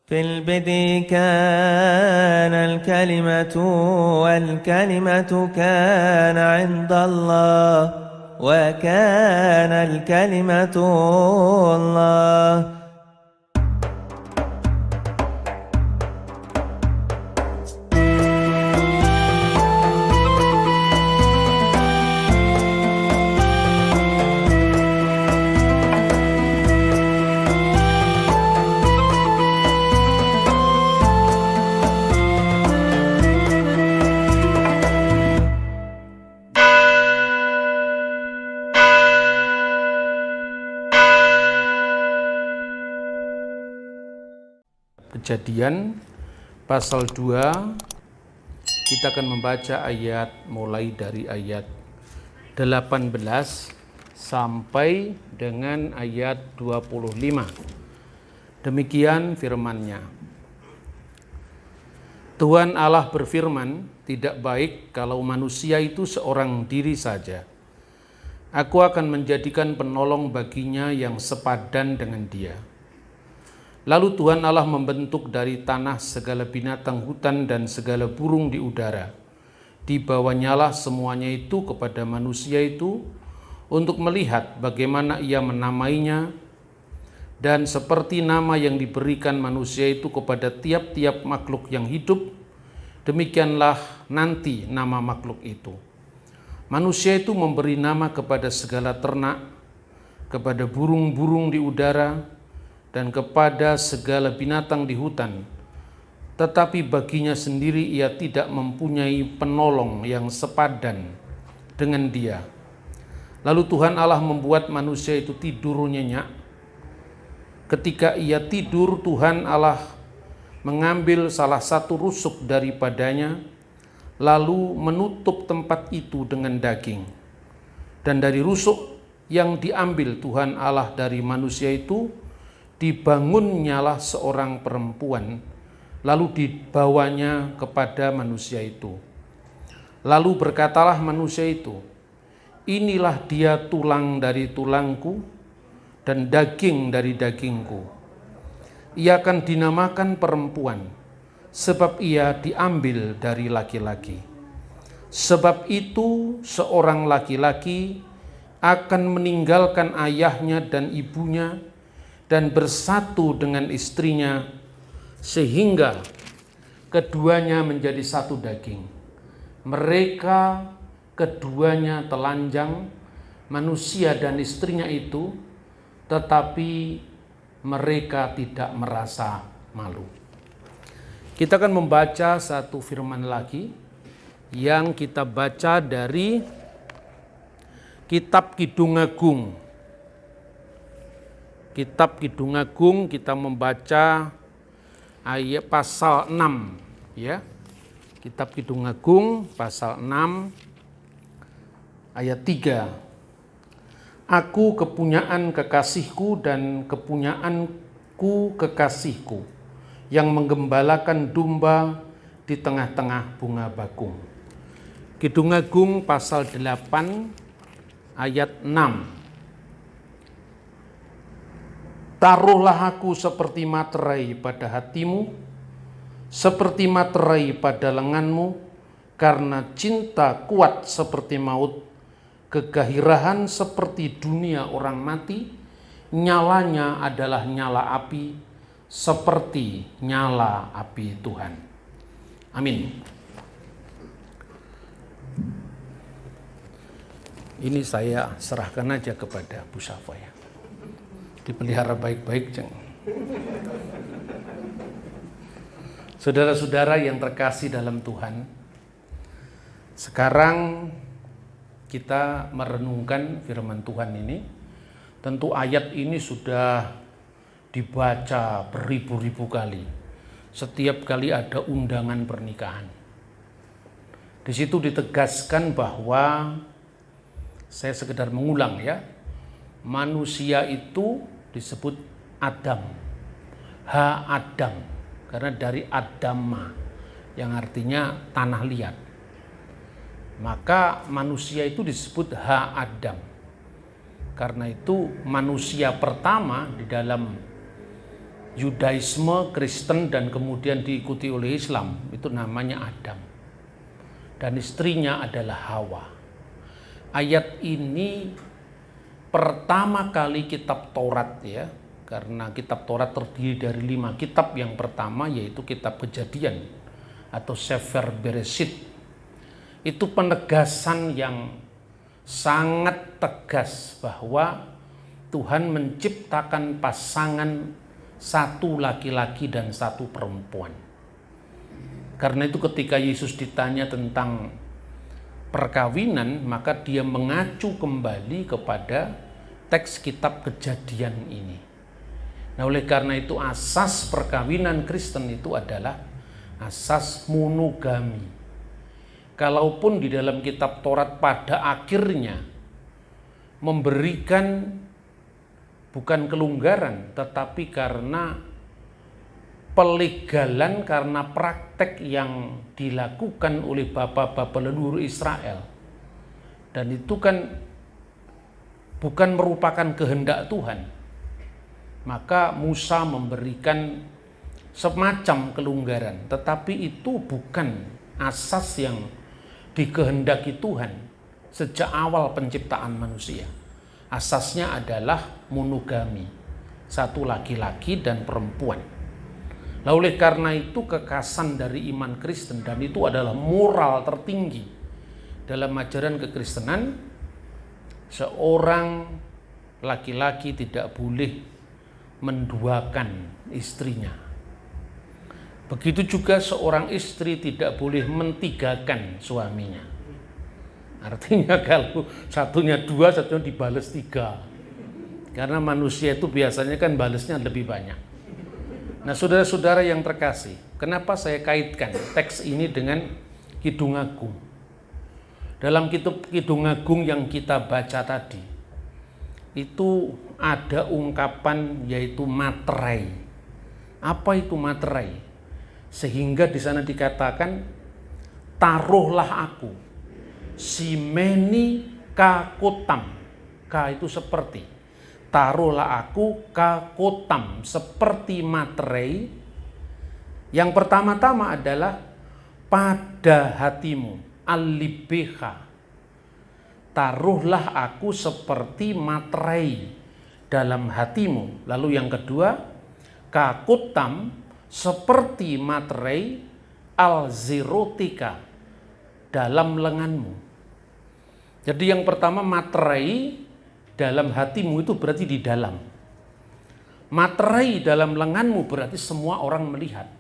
في البدء كان الكلمة والكلمة كان عند الله وكان الكلمة الله. Kejadian pasal 2, kita akan membaca ayat mulai dari ayat 18 sampai dengan ayat 25. Demikian firman-Nya. Tuhan Allah berfirman, tidak baik kalau manusia itu seorang diri saja. Aku akan menjadikan penolong baginya yang sepadan dengan dia. Lalu Tuhan Allah membentuk dari tanah segala binatang hutan dan segala burung di udara. Dibawanya semuanya itu kepada manusia itu untuk melihat bagaimana ia menamainya, dan seperti nama yang diberikan manusia itu kepada tiap-tiap makhluk yang hidup, demikianlah nanti nama makhluk itu. Manusia itu memberi nama kepada segala ternak, kepada burung-burung di udara, dan kepada segala binatang di hutan. Tetapi baginya sendiri ia tidak mempunyai penolong yang sepadan dengan dia. Lalu Tuhan Allah membuat manusia itu tidur nyenyak. Ketika ia tidur, Tuhan Allah mengambil salah satu rusuk daripadanya, lalu menutup tempat itu dengan daging. Dan dari rusuk yang diambil Tuhan Allah dari manusia itu, dibangunnyalah seorang perempuan, lalu dibawanya kepada manusia itu. Lalu berkatalah manusia itu, inilah dia tulang dari tulangku dan daging dari dagingku. Ia akan dinamakan perempuan, sebab ia diambil dari laki-laki. Sebab itu seorang laki-laki akan meninggalkan ayahnya dan ibunya dan bersatu dengan istrinya, sehingga keduanya menjadi satu daging. Mereka keduanya telanjang, manusia dan istrinya itu, tetapi mereka tidak merasa malu. Kita akan membaca satu firman lagi yang kita baca dari Kitab Kidung Agung. Kitab Kidung Agung, kita membaca ayat pasal 6 ya. Kitab Kidung Agung pasal 6 ayat 3. Aku kepunyaan kekasihku dan kepunyaanku kekasihku yang menggembalakan domba di tengah-tengah bunga bakung. Kidung Agung pasal 8 ayat 6. Taruhlah aku seperti materai pada hatimu, seperti materai pada lenganmu, karena cinta kuat seperti maut, kegahirahan seperti dunia orang mati, nyalanya adalah nyala api, seperti nyala api Tuhan. Amin. Ini saya serahkan aja kepada Bu Safa ya. Dipelihara baik-baik, Ceng. Saudara-saudara yang terkasih dalam Tuhan, sekarang kita merenungkan firman Tuhan ini. Tentu ayat ini sudah dibaca beribu-ribu kali. Setiap kali ada undangan pernikahan. Di situ ditegaskan bahwa, saya sekedar mengulang ya, manusia itu disebut Adam, Adam, karena dari Adama yang artinya tanah liat. Maka manusia itu disebut Adam. Karena itu manusia pertama di dalam Yudaisme, Kristen, dan kemudian diikuti oleh Islam, itu namanya Adam. Dan istrinya adalah Hawa. Ayat ini pertama kali kitab Taurat ya, karena kitab Taurat terdiri dari 5 kitab. Yang pertama yaitu kitab Kejadian atau Sefer Bereshit. Itu penegasan yang sangat tegas bahwa Tuhan menciptakan pasangan satu laki-laki dan satu perempuan. Karena itu ketika Yesus ditanya tentang perkawinan, maka dia mengacu kembali kepada teks kitab Kejadian ini. Nah, oleh karena itu asas perkawinan Kristen itu adalah asas monogami. Kalaupun di dalam kitab Taurat pada akhirnya memberikan bukan kelonggaran, tetapi karena pelegalan, karena praktek yang dilakukan oleh bapak-bapak leluhur Israel. Dan itu kan bukan merupakan kehendak Tuhan. Maka Musa memberikan semacam kelonggaran, tetapi itu bukan asas yang dikehendaki Tuhan sejak awal penciptaan manusia. Asasnya adalah monogami, satu laki-laki dan perempuan. Nah, oleh karena itu kekasan dari iman Kristen, dan itu adalah moral tertinggi dalam ajaran kekristenan, seorang laki-laki tidak boleh menduakan istrinya. Begitu juga seorang istri tidak boleh mentigakan suaminya. Artinya kalau satunya 2, satunya dibales 3. Karena manusia itu biasanya kan balesnya lebih banyak. Nah, saudara-saudara yang terkasih, kenapa saya kaitkan teks ini dengan Kidung Agung? Dalam kitab Kidung Agung yang kita baca tadi, itu ada ungkapan yaitu materai. Apa itu materai? Sehingga di sana dikatakan, taruhlah aku simeni kakotam. Ka itu seperti. Taruhlah aku kakotam, seperti materai. Yang pertama-tama adalah pada hatimu, alibeha. Taruhlah aku seperti materai dalam hatimu. Lalu yang kedua, kakotam, seperti materai alzerotika, dalam lenganmu. Jadi yang pertama, materai dalam hatimu itu berarti di dalam. Materai dalam lenganmu berarti semua orang melihat.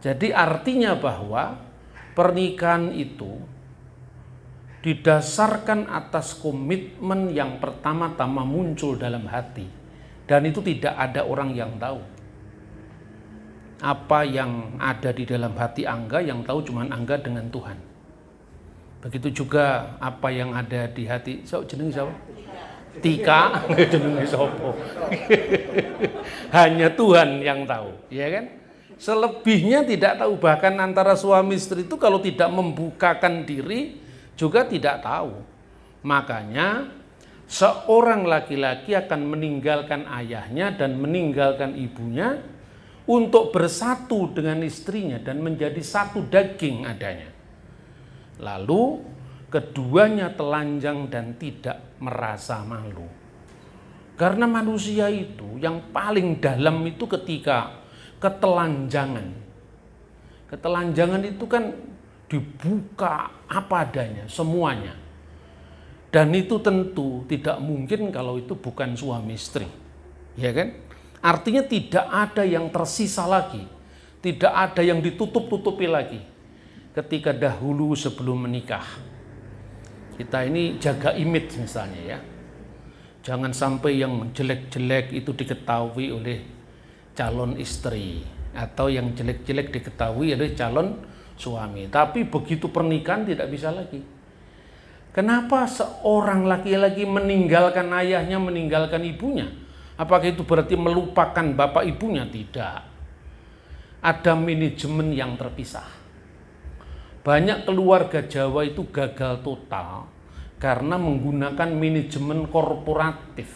Jadi artinya bahwa pernikahan itu didasarkan atas komitmen yang pertama-tama muncul dalam hati. Dan itu tidak ada orang yang tahu. Apa yang ada di dalam hati Angga, yang tahu cuma Angga dengan Tuhan. Begitu juga apa yang ada di hati jenenge siapa? Tika, jenenge sapa? Hanya Tuhan yang tahu, ya kan? Selebihnya tidak tahu. Bahkan antara suami istri itu kalau tidak membukakan diri juga tidak tahu. Makanya seorang laki-laki akan meninggalkan ayahnya dan meninggalkan ibunya untuk bersatu dengan istrinya dan menjadi satu daging adanya. Lalu keduanya telanjang dan tidak merasa malu. Karena manusia itu yang paling dalam itu ketika ketelanjangan. Ketelanjangan itu kan dibuka apa adanya, semuanya. Dan itu tentu tidak mungkin kalau itu bukan suami istri. Ya kan? Artinya tidak ada yang tersisa lagi. Tidak ada yang ditutup-tutupi lagi. Ketika dahulu sebelum menikah. Kita ini jaga image misalnya ya. Jangan sampai yang jelek-jelek itu diketahui oleh calon istri. Atau yang jelek-jelek diketahui oleh calon suami. Tapi begitu pernikahan tidak bisa lagi. Kenapa seorang laki-laki meninggalkan ayahnya, meninggalkan ibunya? Apakah itu berarti melupakan bapak ibunya? Tidak. Ada manajemen yang terpisah. Banyak keluarga Jawa itu gagal total karena menggunakan manajemen korporatif.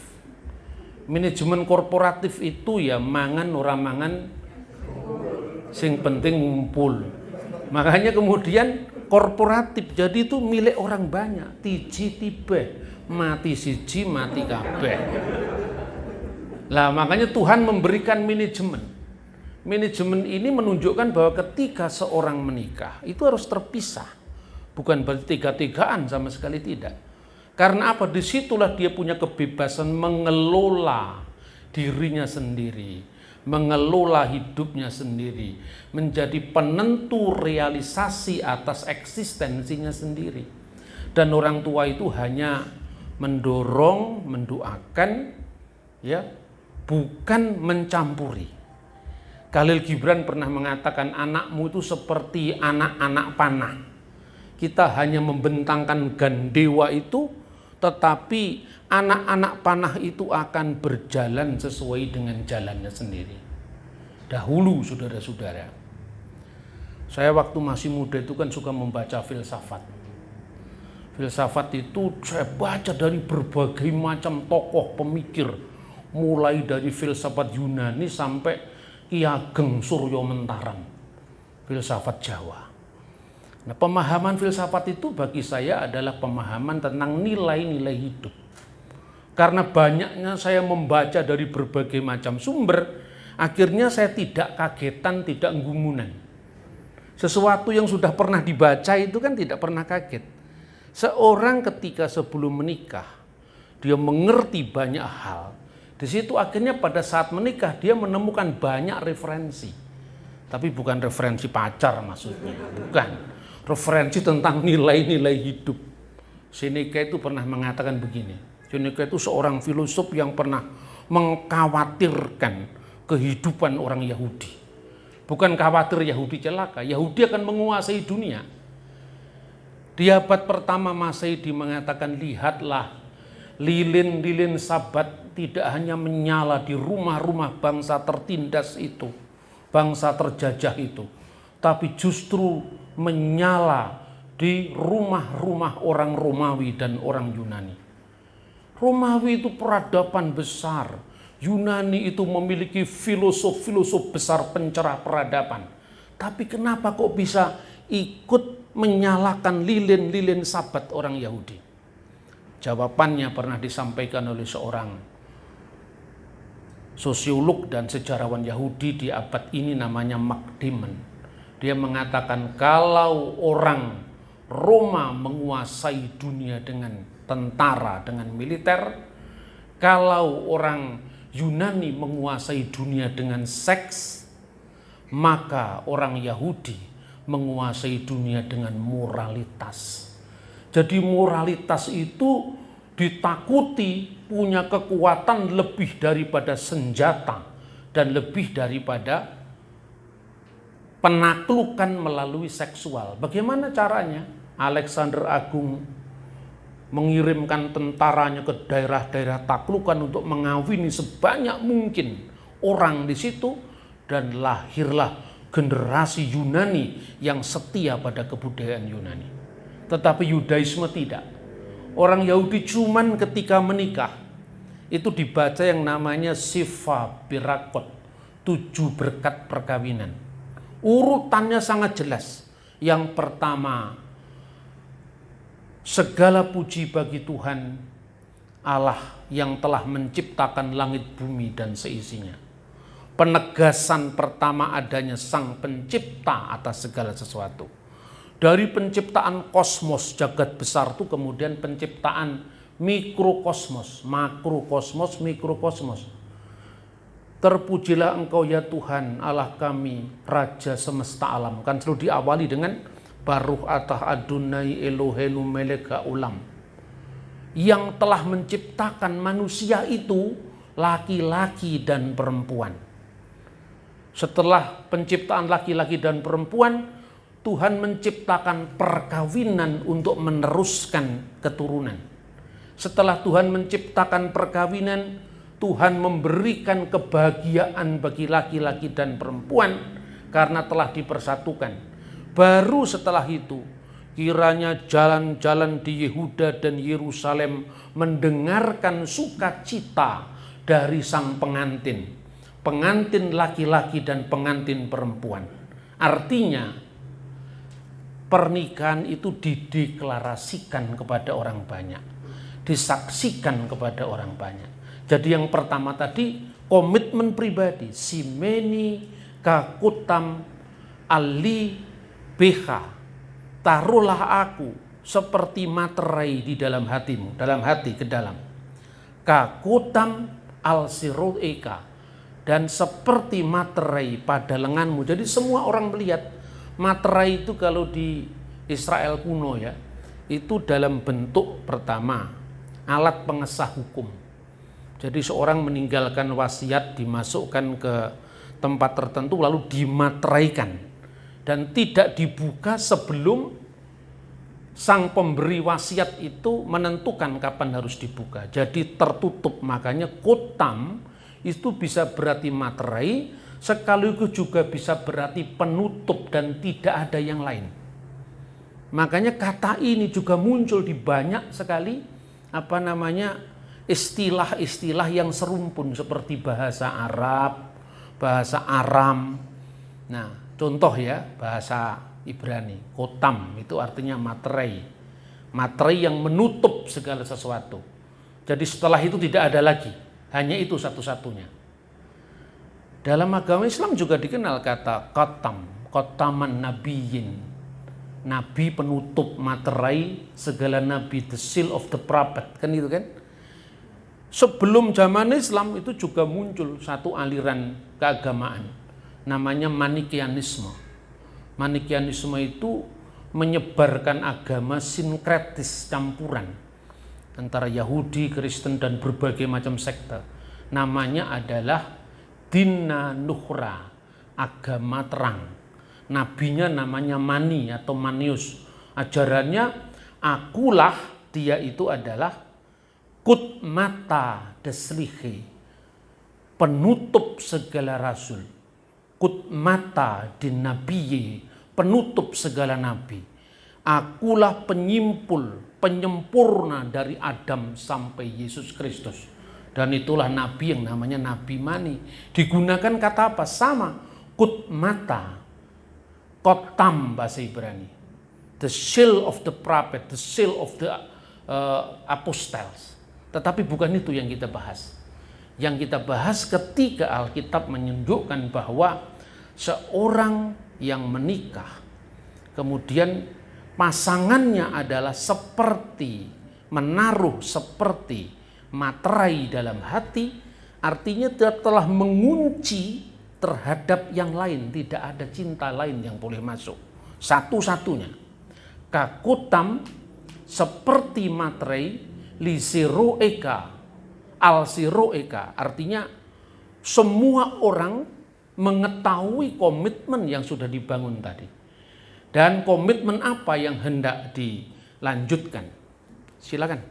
Manajemen korporatif itu ya mangan ora mangan, sing penting ngumpul. Makanya kemudian korporatif jadi itu milik orang banyak, tiji tibe, mati siji mati kabeh. Lah makanya Tuhan memberikan manajemen. Manajemen ini menunjukkan bahwa ketika seorang menikah itu harus terpisah. Bukan berarti tega-tegaan, sama sekali tidak. Karena apa? Disitulah dia punya kebebasan mengelola dirinya sendiri, mengelola hidupnya sendiri, menjadi penentu realisasi atas eksistensinya sendiri. Dan orang tua itu hanya mendorong, mendoakan, ya, bukan mencampuri. Khalil Gibran pernah mengatakan anakmu itu seperti anak-anak panah. Kita hanya membentangkan gandewa itu, tetapi anak-anak panah itu akan berjalan sesuai dengan jalannya sendiri. Dahulu saudara-saudara, saya waktu masih muda itu kan suka membaca filsafat. Filsafat itu saya baca dari berbagai macam tokoh pemikir, mulai dari filsafat Yunani sampai Ki Ageng Suryo Mentaram, filsafat Jawa. Nah, pemahaman filsafat itu bagi saya adalah pemahaman tentang nilai-nilai hidup. Karena banyaknya saya membaca dari berbagai macam sumber, akhirnya saya tidak kagetan, tidak gumunan. Sesuatu yang sudah pernah dibaca itu kan tidak pernah kaget. Seorang ketika sebelum menikah, dia mengerti banyak hal. Di situ akhirnya pada saat menikah dia menemukan banyak referensi. Tapi bukan referensi pacar maksudnya, bukan. Referensi tentang nilai-nilai hidup. Seneca itu pernah mengatakan begini. Seneca itu seorang filosof yang pernah mengkhawatirkan kehidupan orang Yahudi. Bukan khawatir Yahudi celaka, Yahudi akan menguasai dunia. Di abad pertama Masehi mengatakan, lihatlah lilin-lilin Sabat tidak hanya menyala di rumah-rumah bangsa tertindas itu, bangsa terjajah itu, tapi justru menyala di rumah-rumah orang Romawi dan orang Yunani. Romawi itu peradaban besar. Yunani itu memiliki filosof-filosof besar pencerah peradaban. Tapi kenapa kok bisa ikut menyalakan lilin-lilin Sabat orang Yahudi? Jawabannya pernah disampaikan oleh seorang sosiolog dan sejarawan Yahudi di abad ini, namanya Mark Dimon. Dia mengatakan kalau orang Roma menguasai dunia dengan tentara, dengan militer, kalau orang Yunani menguasai dunia dengan seks, maka orang Yahudi menguasai dunia dengan moralitas. Jadi moralitas itu ditakuti, punya kekuatan lebih daripada senjata dan lebih daripada penaklukan melalui seksual. Bagaimana caranya? Alexander Agung mengirimkan tentaranya ke daerah-daerah taklukan untuk mengawini sebanyak mungkin orang di situ, dan lahirlah generasi Yunani yang setia pada kebudayaan Yunani. Tetapi Yudaisme tidak. Orang Yahudi cuman ketika menikah itu dibaca yang namanya Sifa Birakot, 7 berkat perkawinan. Urutannya sangat jelas. Yang pertama, segala puji bagi Tuhan Allah yang telah menciptakan langit bumi dan seisinya. Penegasan pertama adanya Sang Pencipta atas segala sesuatu. Dari penciptaan kosmos, jagat besar itu kemudian penciptaan mikrokosmos, makrokosmos, mikrokosmos. Terpujilah Engkau ya Tuhan Allah kami, Raja semesta alam. Kan selalu diawali dengan Baruch atah Adonai Eloheinu melech haolam. Yang telah menciptakan manusia itu laki-laki dan perempuan. Setelah penciptaan laki-laki dan perempuan, Tuhan menciptakan perkawinan untuk meneruskan keturunan. Setelah Tuhan menciptakan perkawinan, Tuhan memberikan kebahagiaan bagi laki-laki dan perempuan karena telah dipersatukan. Baru setelah itu, kiranya jalan-jalan di Yehuda dan Yerusalem mendengarkan sukacita dari sang pengantin. Pengantin laki-laki dan pengantin perempuan. Artinya pernikahan itu dideklarasikan kepada orang banyak, disaksikan kepada orang banyak. Jadi yang pertama tadi komitmen pribadi, simeni kakutam ali beha, taruhlah aku seperti materai di dalam hatimu, dalam hati ke dalam. Kakutam al sirul eka, dan seperti materai pada lenganmu. Jadi semua orang melihat materai itu kalau di Israel kuno ya, itu dalam bentuk pertama alat pengesah hukum. Jadi seorang meninggalkan wasiat dimasukkan ke tempat tertentu lalu dimateraikan dan tidak dibuka sebelum sang pemberi wasiat itu menentukan kapan harus dibuka. Jadi tertutup, makanya kotam itu bisa berarti materai, sekaligus juga bisa berarti penutup dan tidak ada yang lain. Makanya kata ini juga muncul di banyak sekali istilah-istilah yang serumpun seperti bahasa Arab, bahasa Aram. Nah, contoh ya, bahasa Ibrani, kotam itu artinya materai. Materai yang menutup segala sesuatu. Jadi setelah itu tidak ada lagi, hanya itu satu-satunya. Dalam agama Islam juga dikenal kata kotam, kotaman nabiyin. Nabi penutup, materai segala nabi, the seal of the prophet, kan itu kan. Sebelum zaman Islam itu juga muncul satu aliran keagamaan, namanya Manikianisme. Manikianisme itu menyebarkan agama sinkretis, campuran antara Yahudi, Kristen dan berbagai macam sekte. Namanya adalah Dina Nuhra, agama terang. Nabinya namanya Mani atau Manius. Ajarannya akulah, dia itu adalah Kutmata deslihe, penutup segala rasul. Kutmata dinabiye, penutup segala nabi. Akulah penyimpul, penyempurna dari Adam sampai Yesus Kristus. Dan itulah nabi yang namanya Nabi Mani. Digunakan kata apa? Sama. Kutmata, kotam bahasa Ibrani. The seal of the prophet, the seal of the apostles. Tetapi bukan itu yang kita bahas. Yang kita bahas ketika Alkitab menunjukkan bahwa seorang yang menikah, kemudian pasangannya adalah seperti menaruh seperti materai dalam hati, artinya dia telah mengunci terhadap yang lain, tidak ada cinta lain yang boleh masuk. Satu-satunya. Kakutam seperti materai, li siroeka, al siroeka, artinya semua orang mengetahui komitmen yang sudah dibangun tadi. Dan komitmen apa yang hendak dilanjutkan? Silakan.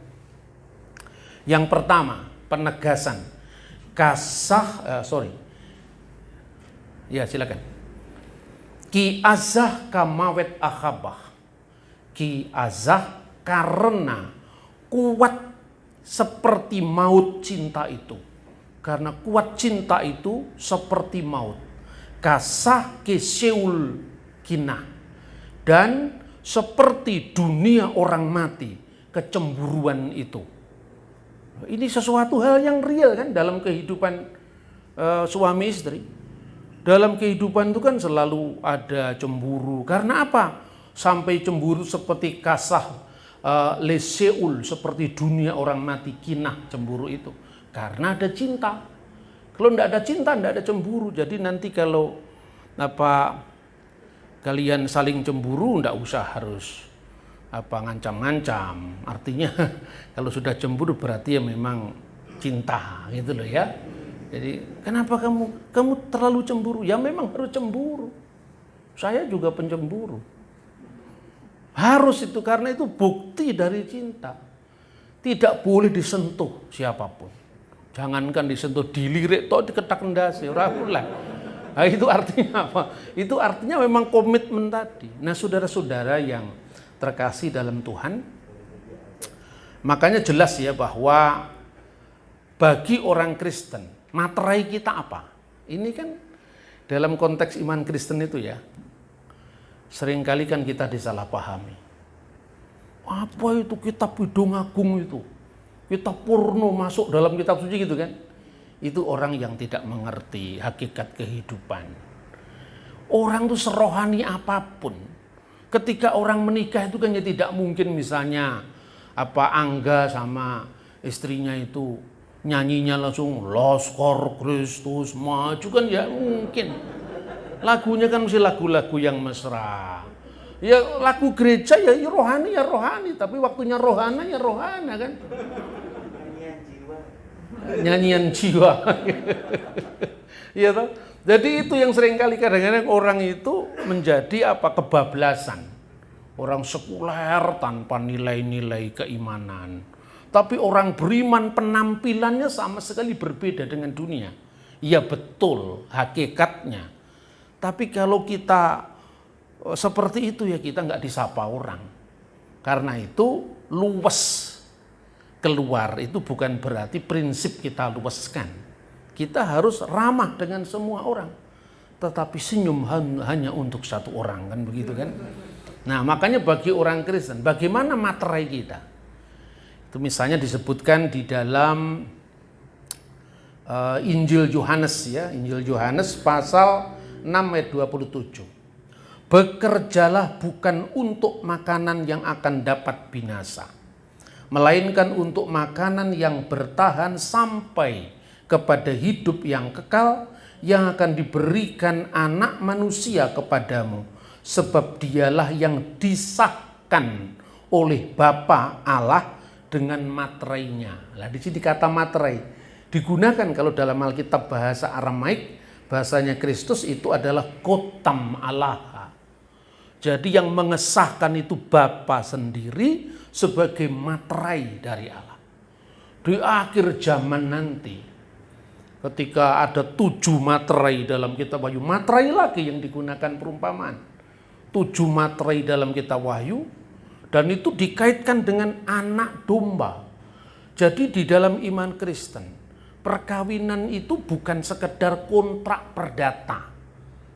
Yang pertama, penegasan. Ya, silakan. Ki azah kamawet akhabah. Ki azah karena kuat seperti maut cinta itu. Karena kuat cinta itu seperti maut. Kasah keseul kinah. Dan seperti dunia orang mati, kecemburuan itu. Ini sesuatu hal yang real kan dalam kehidupan suami istri. Dalam kehidupan itu kan selalu ada cemburu. Karena apa? Sampai cemburu seperti kasah leseul, seperti dunia orang mati, kinah, cemburu itu. Karena ada cinta. Kalau tidak ada cinta, tidak ada cemburu. Jadi nanti kalau kalian saling cemburu, tidak usah harus ngancam-ngancam. Artinya kalau sudah cemburu berarti ya memang cinta gitu loh ya. Jadi kenapa kamu terlalu cemburu? Ya memang harus cemburu. Saya juga pencemburu. Harus itu, karena itu bukti dari cinta. Tidak boleh disentuh siapapun. Jangankan disentuh, dilirik toh diketak ndase ora boleh. Nah, itu artinya apa? Itu artinya memang komitmen tadi. Nah, saudara-saudara yang terkasih dalam Tuhan, makanya jelas ya bahwa bagi orang Kristen, materai kita apa? Ini kan dalam konteks iman Kristen itu ya, seringkali kan kita disalahpahami. Apa itu kitab Kidung Agung itu? Kitab Purno masuk dalam kitab suci gitu kan? Itu orang yang tidak mengerti hakikat kehidupan. Orang itu serohani apapun. Ketika orang menikah itu kan ya tidak mungkin misalnya Angga sama istrinya itu nyanyinya langsung Laskar Kristus Maju kan ya mungkin. Lagunya kan mesti lagu-lagu yang mesra. Ya lagu gereja ya rohani, tapi waktunya rohana ya rohana kan. Nyanyian jiwa. Iya toh? Jadi itu yang seringkali kadang-kadang orang itu menjadi kebablasan. Orang sekuler tanpa nilai-nilai keimanan. Tapi orang beriman penampilannya sama sekali berbeda dengan dunia. Ya betul hakikatnya. Tapi kalau kita seperti itu ya kita nggak disapa orang. Karena itu luwes keluar itu bukan berarti prinsip kita luaskan. Kita harus ramah dengan semua orang. Tetapi senyum hanya untuk satu orang kan begitu kan. Nah makanya bagi orang Kristen bagaimana materai kita? Itu misalnya disebutkan di dalam Injil Yohanes ya. Injil Yohanes pasal 6 ayat 27. Bekerjalah bukan untuk makanan yang akan dapat binasa, melainkan untuk makanan yang bertahan sampai kepada hidup yang kekal yang akan diberikan Anak Manusia kepadamu, sebab dialah yang disahkan oleh Bapa Allah dengan materainya. Nah, di sini kata materai digunakan kalau dalam Alkitab bahasa Aramaik, bahasanya Kristus itu adalah Kotam Allah. Jadi yang mengesahkan itu Bapa sendiri sebagai materai dari Allah. Di akhir zaman nanti, ketika ada 7 materai dalam kitab Wahyu, materai lagi yang digunakan perumpamaan. 7 materai dalam kitab Wahyu, dan itu dikaitkan dengan anak domba. Jadi di dalam iman Kristen, perkawinan itu bukan sekedar kontrak perdata,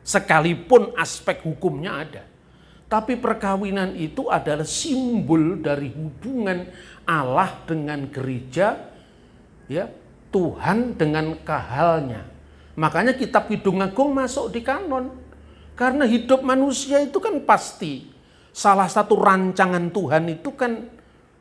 sekalipun aspek hukumnya ada. Tapi perkawinan itu adalah simbol dari hubungan Allah dengan gereja, ya, Tuhan dengan kahalnya. Makanya kitab Kidung Agung masuk di kanon. Karena hidup manusia itu kan pasti salah satu rancangan Tuhan itu kan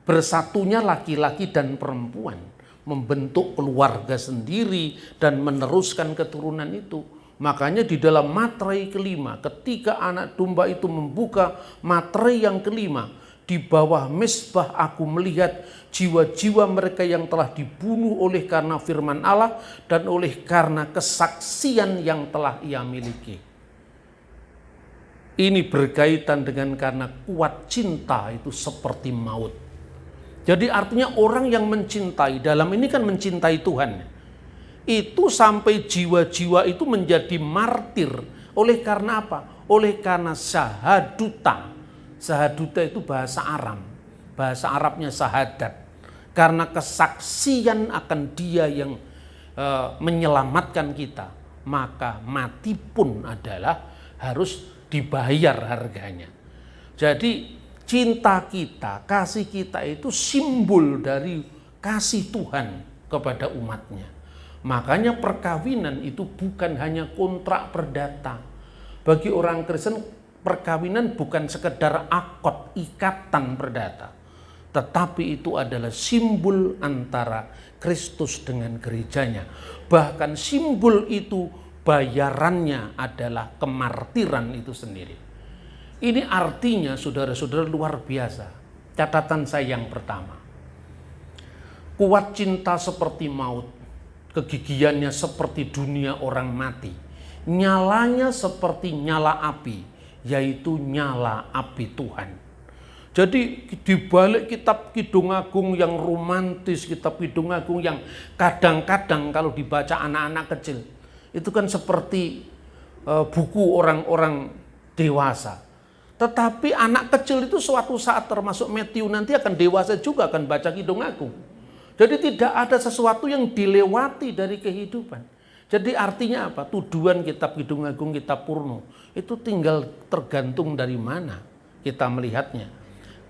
bersatunya laki-laki dan perempuan, membentuk keluarga sendiri dan meneruskan keturunan itu. Makanya di dalam materai kelima, ketika anak domba itu membuka materai yang kelima, di bawah mezbah aku melihat jiwa-jiwa mereka yang telah dibunuh oleh karena firman Allah dan oleh karena kesaksian yang telah ia miliki. Ini berkaitan dengan karena kuat cinta itu seperti maut. Jadi artinya orang yang mencintai, dalam ini kan mencintai Tuhan, itu sampai jiwa-jiwa itu menjadi martir. Oleh karena apa? Oleh karena sahaduta. Sahaduta itu bahasa Aram. Bahasa Arabnya sahadat. Karena kesaksian akan dia yang menyelamatkan kita, maka mati pun adalah harus dibayar harganya. Jadi cinta kita, kasih kita itu simbol dari kasih Tuhan kepada umatnya. Makanya perkawinan itu bukan hanya kontrak perdata. Bagi orang Kristen, perkawinan bukan sekedar akad ikatan perdata, tetapi itu adalah simbol antara Kristus dengan gerejanya. Bahkan simbol itu bayarannya adalah kemartiran itu sendiri. Ini artinya saudara-saudara luar biasa. Catatan saya yang pertama, kuat cinta seperti maut, kegigihannya seperti dunia orang mati, nyalanya seperti nyala api, yaitu nyala api Tuhan. Jadi di balik kitab Kidung Agung yang romantis, kitab Kidung Agung yang kadang-kadang kalau dibaca anak-anak kecil, itu kan seperti buku orang-orang dewasa. Tetapi anak kecil itu suatu saat termasuk Matthew nanti akan dewasa juga akan baca Kidung Agung. Jadi tidak ada sesuatu yang dilewati dari kehidupan. Jadi artinya apa? Tuduhan kitab Kidung Agung, kitab Purno itu tinggal tergantung dari mana kita melihatnya.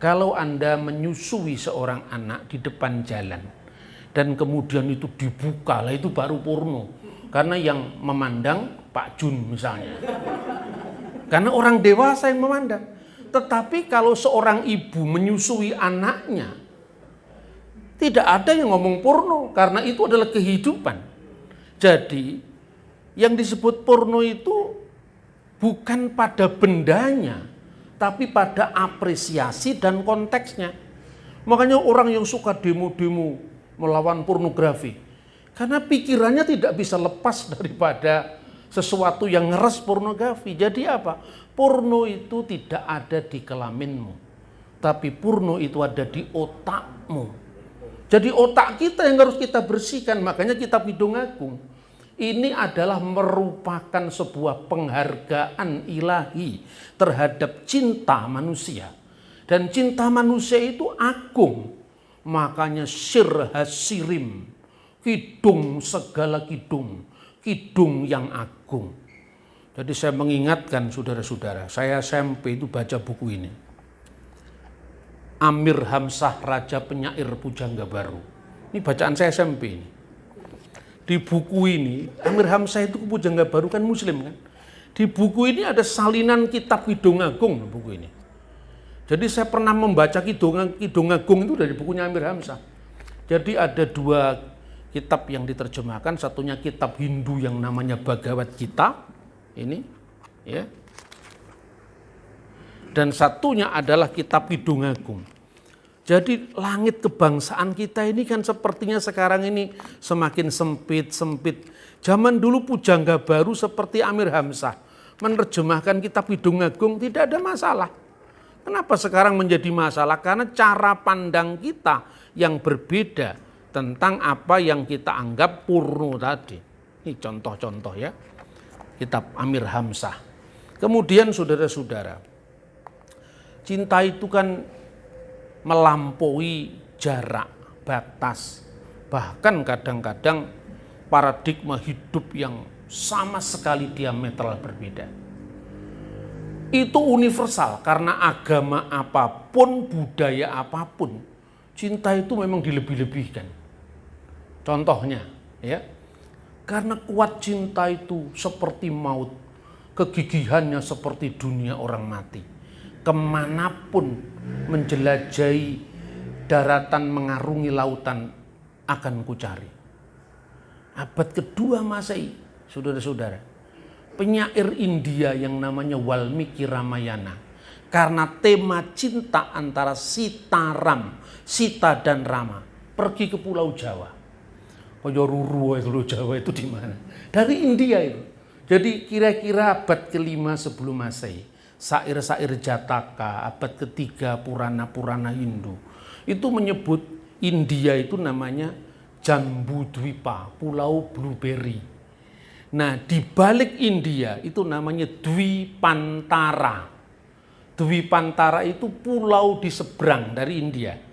Kalau Anda menyusui seorang anak di depan jalan dan kemudian itu dibuka, lah itu baru Purno. Karena yang memandang Pak Jun misalnya. Karena orang dewasa yang memandang. Tetapi kalau seorang ibu menyusui anaknya, tidak ada yang ngomong porno, karena itu adalah kehidupan. Jadi, yang disebut porno itu bukan pada bendanya, tapi pada apresiasi dan konteksnya. Makanya orang yang suka demo-demo melawan pornografi, karena pikirannya tidak bisa lepas daripada sesuatu yang ngeres pornografi. Jadi apa? Porno itu tidak ada di kelaminmu, tapi porno itu ada di otakmu. Jadi otak kita yang harus kita bersihkan. Makanya kitab Kidung Agung ini adalah merupakan sebuah penghargaan ilahi terhadap cinta manusia. Dan cinta manusia itu agung. Makanya sir hasirim, kidung segala kidung, kidung yang agung. Jadi saya mengingatkan saudara-saudara, saya SMP itu baca buku ini. Amir Hamzah, Raja Penyair Pujangga Baru. Ini bacaan saya SMP ini. Di buku ini, Amir Hamzah itu Pujangga Baru kan muslim kan. Di buku ini ada salinan kitab Kidung Agung buku ini. Jadi saya pernah membaca Kidung Agung itu dari bukunya Amir Hamzah. Jadi ada dua kitab yang diterjemahkan, satunya kitab Hindu yang namanya Bhagavad Gita. Ini ya. Dan satunya adalah kitab Kidung Agung. Jadi langit kebangsaan kita ini kan sepertinya sekarang ini semakin sempit. Zaman dulu Pujangga Baru seperti Amir Hamzah menerjemahkan kitab Kidung Agung tidak ada masalah. Kenapa sekarang menjadi masalah? Karena cara pandang kita yang berbeda tentang apa yang kita anggap porno tadi. Ini contoh-contoh ya. Kitab Amir Hamzah. Kemudian saudara-saudara, cinta itu kan melampaui jarak, batas. Bahkan kadang-kadang paradigma hidup yang sama sekali diametral berbeda. Itu universal karena agama apapun, budaya apapun, cinta itu memang dilebih-lebihkan. Contohnya ya. Karena kuat cinta itu seperti maut, kegigihannya seperti dunia orang mati. Kemanapun menjelajahi daratan, mengarungi lautan, akan kucari. Abad kedua Masehi, saudara-saudara, penyair India yang namanya Walmiki Ramayana, karena tema cinta antara Sita dan Rama, pergi ke Pulau Jawa. Kaya Ruru itu Jawa itu di mana? Dari India itu. Jadi kira-kira abad ke-5 sebelum Masehi, syair-syair Jataka, abad ke-3 Purana-Purana Hindu, itu menyebut India itu namanya Jambudwipa, Pulau Blueberry. Nah, di balik India itu namanya Dwipantara. Dwipantara itu pulau di seberang dari India.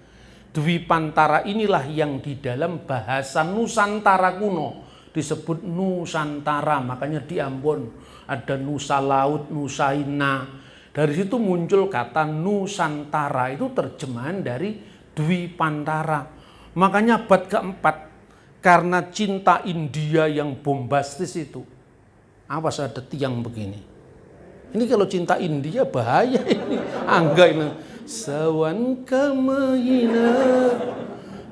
Dwipantara inilah yang di dalam bahasa Nusantara kuno disebut Nusantara. Makanya di Ambon ada Nusa Laut, Nusa Ina. Dari situ muncul kata Nusantara, itu terjemahan dari Dwipantara. Makanya abad keempat, karena cinta India yang bombastis itu, awas ada tiang begini. Ini kalau cinta India bahaya ini. Angga ini. Sawan kamahina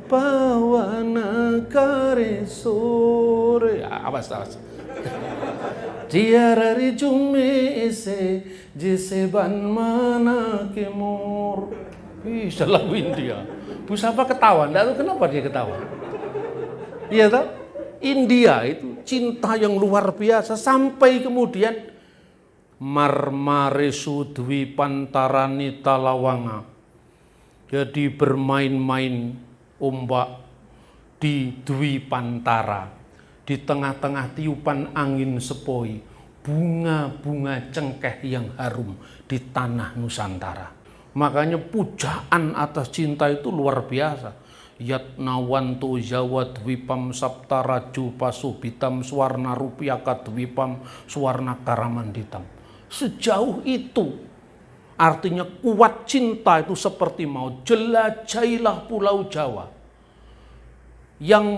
pawana kare sore. Awas. Tiarari jume ese jese ban mana kemur. Ih, lagu India. Bu Sapa ketawa, enggak tahu kenapa dia ketawa. Iya toh? India itu cinta yang luar biasa sampai kemudian Marmaresu Dwipantarani Talawanga. Jadi bermain-main ombak di Dwipantara. Di tengah-tengah tiupan angin sepoi, bunga-bunga cengkeh yang harum di tanah Nusantara. Makanya pujaan atas cinta itu luar biasa. Yatnawanto Jawa Dwipam Saptaraju Pasubitam Swarna Rupiaka Dwipam Swarna Karamanditam. Sejauh itu artinya kuat cinta itu seperti mau jelajahilah pulau Jawa yang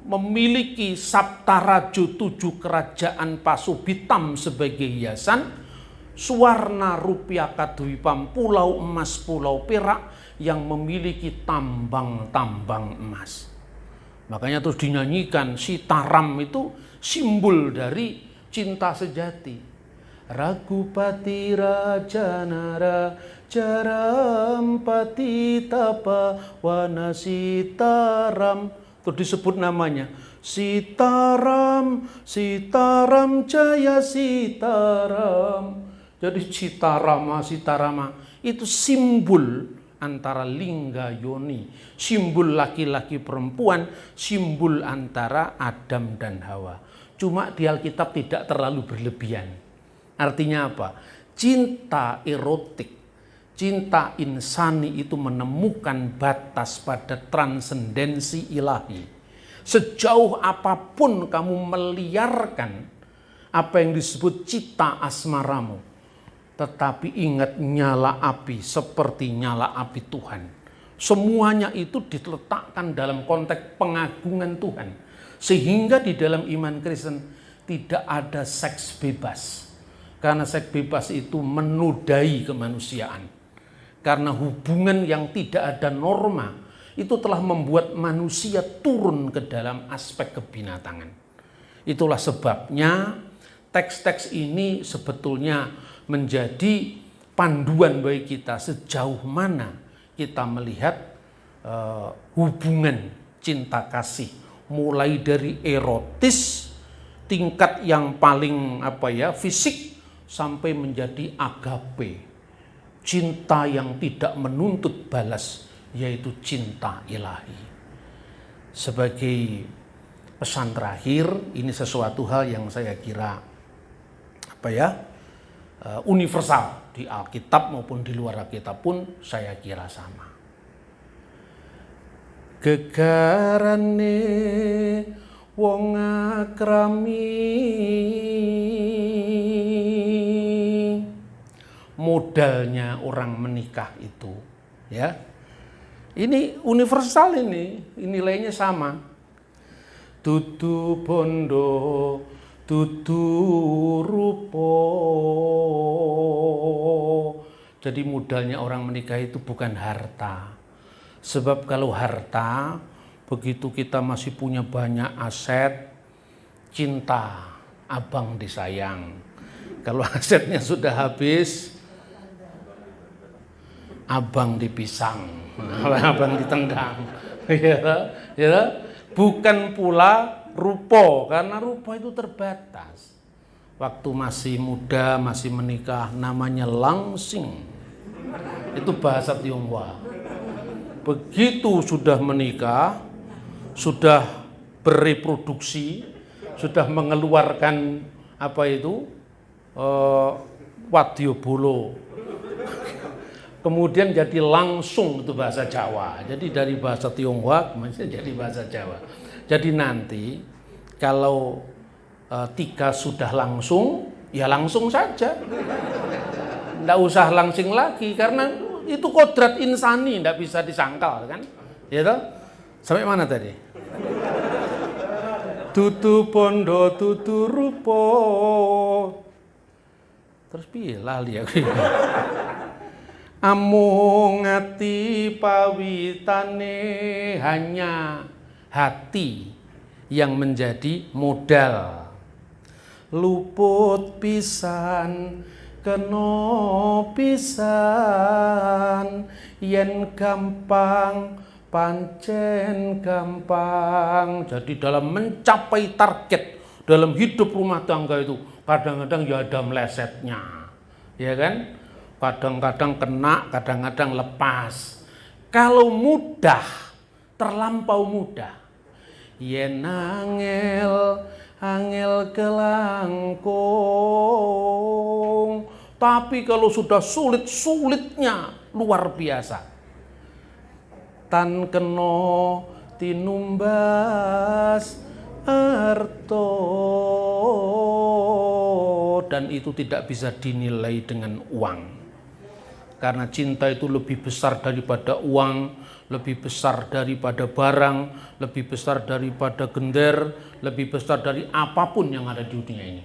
memiliki Saptaraju 7 kerajaan Pasubitam sebagai hiasan, Swarna Rupiaka Dwipam pulau emas pulau perak yang memiliki tambang-tambang emas. Makanya terus dinyanyikan Sitaram itu simbol dari cinta sejati. Ragupati Rajanara Jarampati Tapa Wana Sitaram. Terus disebut namanya Sitaram, Sitaram Jaya Sitaram. Jadi Sitarama, Sitarama itu simbol antara lingga yoni, simbol laki-laki perempuan, simbol antara Adam dan Hawa. Cuma di Alkitab tidak terlalu berlebihan. Artinya apa? Cinta erotik, cinta insani itu menemukan batas pada transendensi ilahi. Sejauh apapun kamu meliarkan apa yang disebut cita asmaramu, tetapi ingat nyala api seperti nyala api Tuhan. Semuanya itu diletakkan dalam konteks pengagungan Tuhan. Sehingga di dalam iman Kristen tidak ada seks bebas. Karena seks bebas itu menodai kemanusiaan. Karena hubungan yang tidak ada norma itu telah membuat manusia turun ke dalam aspek kebinatangan. Itulah sebabnya teks-teks ini sebetulnya menjadi panduan bagi kita sejauh mana kita melihat hubungan cinta kasih, mulai dari erotis tingkat yang paling fisik sampai menjadi agape, cinta yang tidak menuntut balas, yaitu cinta ilahi. Sebagai pesan terakhir, ini sesuatu hal yang saya kira universal di Alkitab maupun di luar Alkitab pun saya kira sama. Gegarane wong akrami, modalnya orang menikah itu, ya. Ini universal, ini nilainya sama. Dudu bondo dudu rupo. Jadi modalnya orang menikah itu bukan harta. Sebab kalau harta, begitu kita masih punya banyak aset, cinta, abang disayang. Kalau asetnya sudah habis, abang dipisang, abang ditendang. Ya, bukan pula rupo, karena rupo itu terbatas. Waktu masih muda, masih menikah, namanya langsing. Itu bahasa Tionghoa. Begitu sudah menikah, sudah bereproduksi, sudah mengeluarkan wadyo bolo, kemudian jadi langsung, itu bahasa Jawa. Jadi dari bahasa Tionghoa jadi bahasa Jawa. Jadi nanti kalau Tika sudah langsung, ya langsung saja. Nggak usah langsing lagi, karena itu kodrat insani, nggak bisa disangkal kan. Ya toh? Sampai mana tadi? Tutu pondo tutu rupo. Terus piye lali aku. Amung ati pawitane, hanya hati yang menjadi modal. Luput pisan keno pisan, yen gampang pancen gampang. Jadi dalam mencapai target dalam hidup rumah tangga itu kadang-kadang ya ada melesetnya, ya kan? Kadang-kadang kena, kadang-kadang lepas. Kalau mudah, terlampau mudah, yen angel kelangkung. Tapi kalau sudah sulit-sulitnya luar biasa. tan kena tinumbas arto, dan itu tidak bisa dinilai dengan uang, karena cinta itu lebih besar daripada uang, lebih besar daripada barang, lebih besar daripada gender, lebih besar dari apapun yang ada di dunia ini.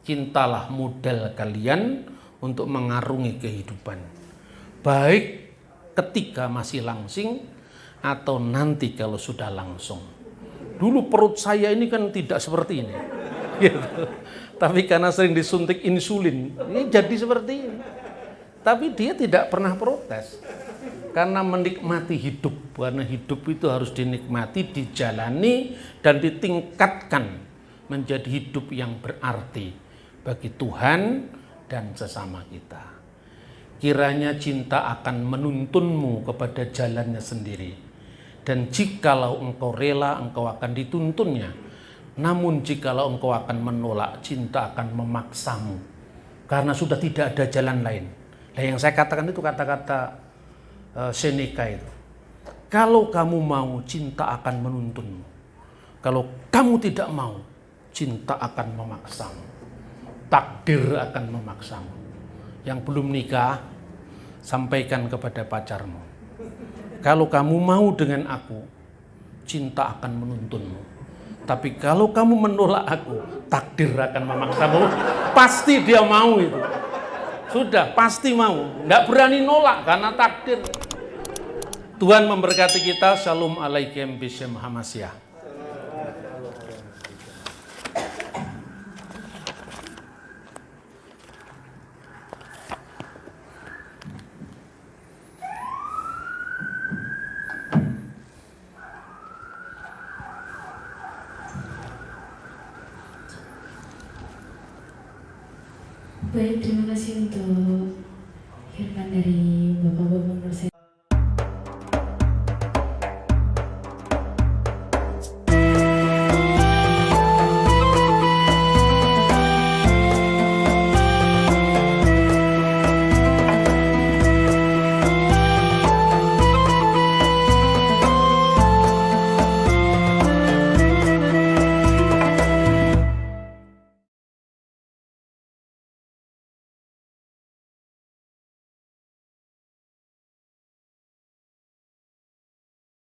Cintalah modal kalian untuk mengarungi kehidupan, baik ketika masih langsing atau nanti kalau sudah langsung. Dulu perut saya ini kan tidak seperti ini, gitu. Tapi karena sering disuntik insulin, ini jadi seperti ini. Tapi dia tidak pernah protes, karena menikmati hidup. Karena hidup itu harus dinikmati, dijalani, dan ditingkatkan menjadi hidup yang berarti bagi Tuhan dan sesama kita. Kiranya cinta akan menuntunmu kepada jalannya sendiri. Dan jikalau engkau rela, engkau akan dituntunnya. Namun jikalau engkau akan menolak, cinta akan memaksamu. Karena sudah tidak ada jalan lain. Nah, yang saya katakan itu kata-kata Seneca itu. Kalau kamu mau, cinta akan menuntunmu. Kalau kamu tidak mau, cinta akan memaksamu. Takdir akan memaksamu. Yang belum nikah, sampaikan kepada pacarmu. Kalau kamu mau dengan aku, cinta akan menuntunmu. Tapi kalau kamu menolak aku, takdir akan memaksamu. Pasti dia mau itu. Sudah, pasti mau. Nggak berani nolak karena takdir. Tuhan memberkati kita. Shalom alaikum bishem hamasyah. Baik, terima kasih untuk firman dari